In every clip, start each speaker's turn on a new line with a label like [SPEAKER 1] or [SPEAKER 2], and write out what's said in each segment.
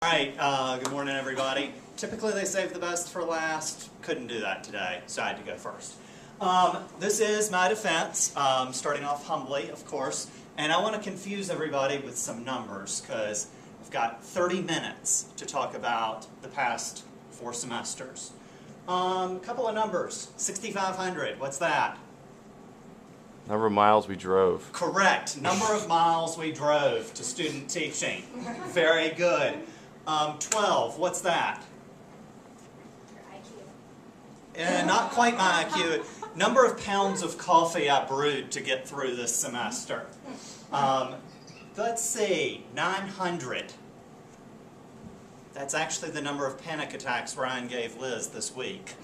[SPEAKER 1] Good morning, everybody. Typically, they save the best for last. Couldn't do that today, so I had to go first. This is my defense, starting off humbly, of course, and I want to confuse everybody with some numbers because I've got 30 minutes to talk about the past 4 semesters. Couple of numbers. 6,500, what's that?
[SPEAKER 2] Number of miles we drove.
[SPEAKER 1] Correct. Number of miles we drove to student teaching. Very good. 12, what's that?
[SPEAKER 3] Your IQ.
[SPEAKER 1] Not quite my IQ. Number of pounds of coffee I brewed to get through this semester. Let's see, 900. That's actually the number of panic attacks Ryan gave Liz this week.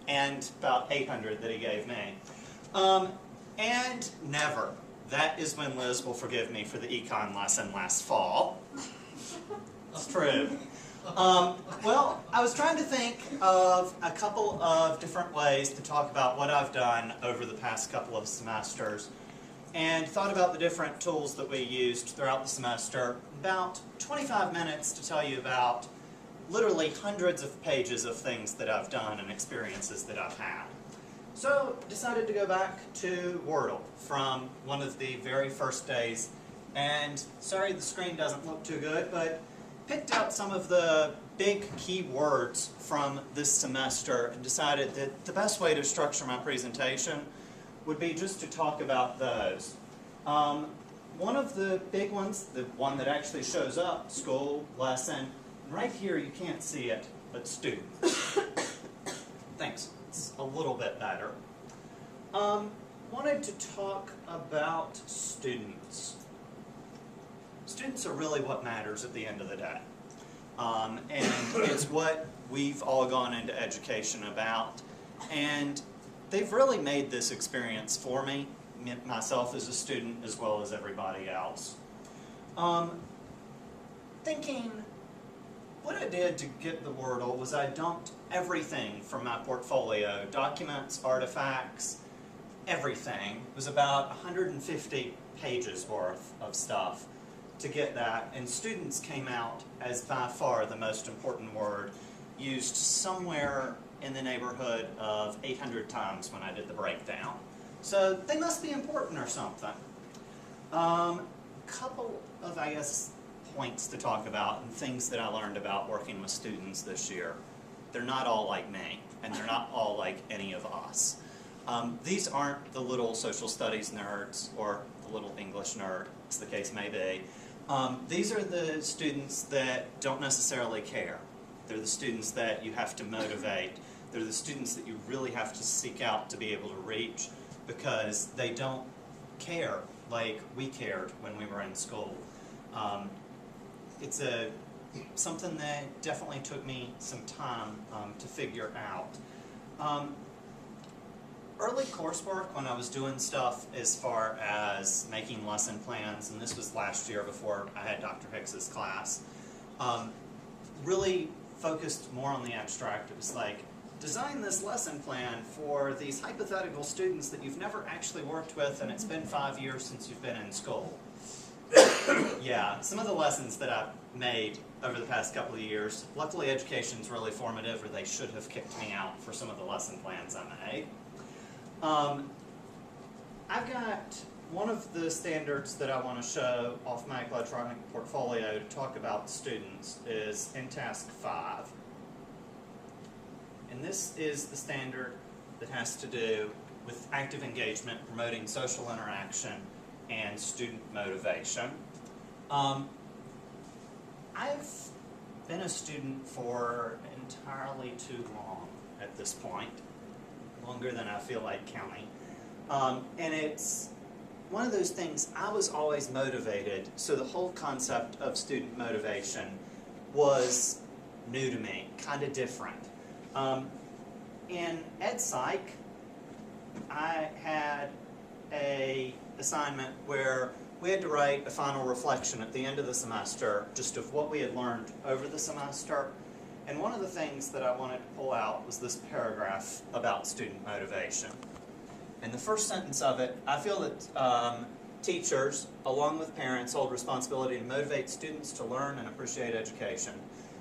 [SPEAKER 1] And about 800 that he gave me. And never. That is when Liz will forgive me for the econ lesson last fall. That's true. Well, I was trying to think of a couple of different ways to talk about what I've done over the past couple of semesters and thought about the different tools that we used throughout the semester. About 25 minutes to tell you about literally hundreds of pages of things that I've done and experiences that I've had. So, decided to go back to Wordle from one of the very first days, and sorry the screen doesn't look too good, but picked out some of the big key words from this semester and decided that the best way to structure my presentation would be just to talk about those. One of the big ones, the one that actually shows up, school, lesson, right here you can't see it, but student. Thanks. It's a little bit better. Wanted to talk about students. Students are really what matters at the end of the day. And it's what we've all gone into education about. And they've really made this experience for me, myself as a student as well as everybody else. Thinking, what I did to get the Wordle was I dumped everything from my portfolio, documents, artifacts, everything. It was about 150 pages worth of stuff to get that, and students came out as by far the most important word, used somewhere in the neighborhood of 800 times when I did the breakdown. So they must be important or something. Couple of, I guess, points to talk about and things that I learned about working with students this year. They're not all like me, and they're not all like any of us. These aren't the little social studies nerds or the little English nerd, as the case may be. These are the students that don't necessarily care. They're the students that you have to motivate. They're the students that you really have to seek out to be able to reach because they don't care like we cared when we were in school. It's something that definitely took me some time to figure out. Early coursework, when I was doing stuff as far as making lesson plans, and this was last year before I had Dr. Hicks's class, really focused more on the abstract. It was like, design this lesson plan for these hypothetical students that you've never actually worked with and it's been 5 years since you've been in school. Yeah, some of the lessons that I've made over the past couple of years, luckily education's really formative, or they should have kicked me out for some of the lesson plans I made. I've got one of the standards that I want to show off my electronic portfolio to talk about students is in task 5. And this is the standard that has to do with active engagement, promoting social interaction, and student motivation. I've been a student for entirely too long at this point, longer than I feel like counting. And it's one of those things, I was always motivated, so the whole concept of student motivation was new to me, kind of different. In Ed Psych, I had an assignment where we had to write a final reflection at the end of the semester just of what we had learned over the semester. And one of the things that I wanted to pull out was this paragraph about student motivation. And the first sentence of it, I feel that teachers, along with parents, hold responsibility to motivate students to learn and appreciate education.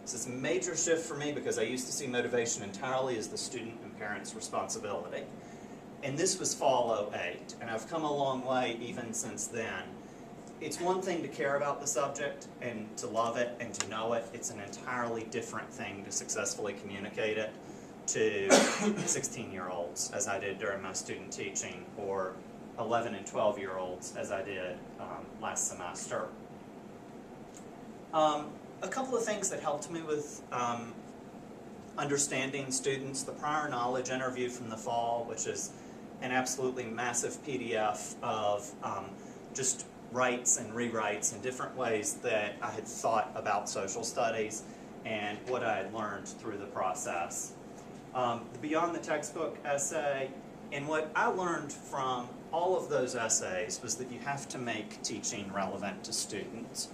[SPEAKER 1] This is a major shift for me because I used to see motivation entirely as the student and parent's responsibility. And this was fall '08, and I've come a long way even since then. It's one thing to care about the subject and to love it and to know it. It's an entirely different thing to successfully communicate it to 16-year-olds, as I did during my student teaching, or 11 and 12-year-olds, as I did last semester. A couple of things that helped me with understanding students: the prior knowledge interview from the fall, which is an absolutely massive PDF of just writes and rewrites and different ways that I had thought about social studies and what I had learned through the process. The Beyond the Textbook essay, and what I learned from all of those essays was that you have to make teaching relevant to students.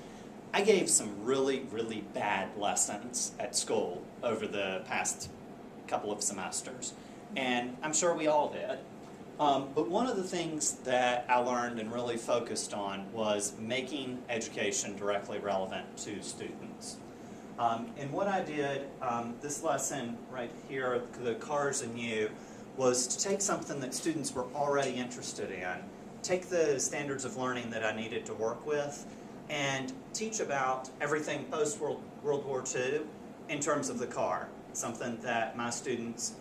[SPEAKER 1] I gave some really, really bad lessons at school over the past couple of semesters, and I'm sure we all did. But one of the things that I learned and really focused on was making education directly relevant to students. And what I did, this lesson right here, the Cars and You, was to take something that students were already interested in, take the standards of learning that I needed to work with, and teach about everything post-World War II in terms of the car, something that my students,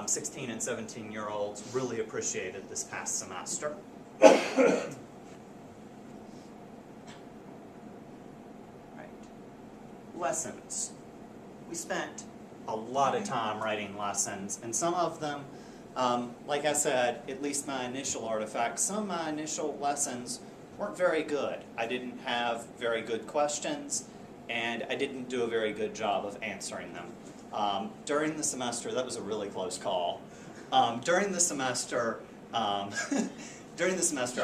[SPEAKER 1] 16 and 17-year-olds, really appreciated this past semester. Right. Lessons. We spent a lot of time writing lessons, and some of them, like I said, at least my initial artifacts, some of my initial lessons weren't very good. I didn't have very good questions, and I didn't do a very good job of answering them. During the semester, that was a really close call. During the semester, I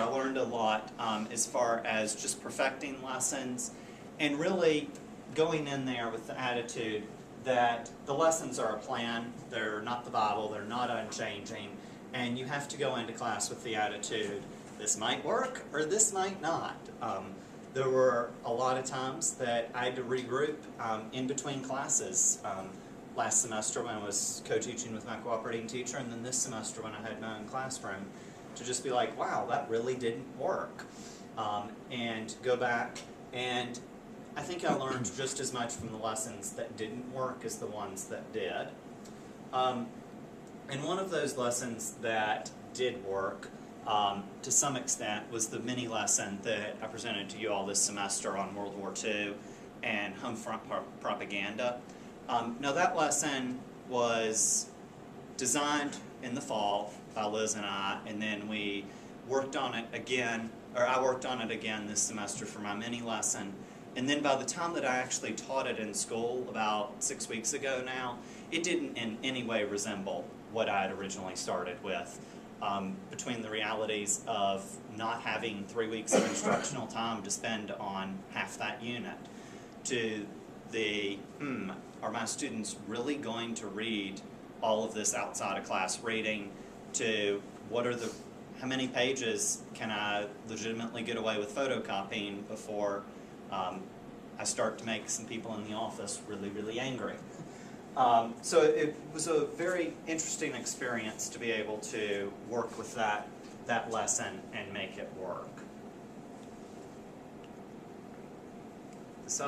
[SPEAKER 1] learned a lot as far as just perfecting lessons and really going in there with the attitude that the lessons are a plan, they're not the Bible, they're not unchanging, and you have to go into class with the attitude, this might work or this might not. There were a lot of times that I had to regroup in between classes. Last semester when I was co-teaching with my cooperating teacher, and then this semester when I had my own classroom, to just be like, wow, that really didn't work. And go back, and I think I learned just as much from the lessons that didn't work as the ones that did. And one of those lessons that did work, to some extent, was the mini lesson that I presented to you all this semester on World War II and home front propaganda. Now that lesson was designed in the fall by Liz and I, and then we worked on it again, or I worked on it again this semester for my mini lesson. And then by the time that I actually taught it in school, about 6 weeks ago now, it didn't in any way resemble what I had originally started with. Between the realities of not having 3 weeks of instructional time to spend on half that unit, to the, are my students really going to read all of this outside of class reading, to how many pages can I legitimately get away with photocopying before I start to make some people in the office really, really angry. So it was a very interesting experience to be able to work with that lesson and make it work.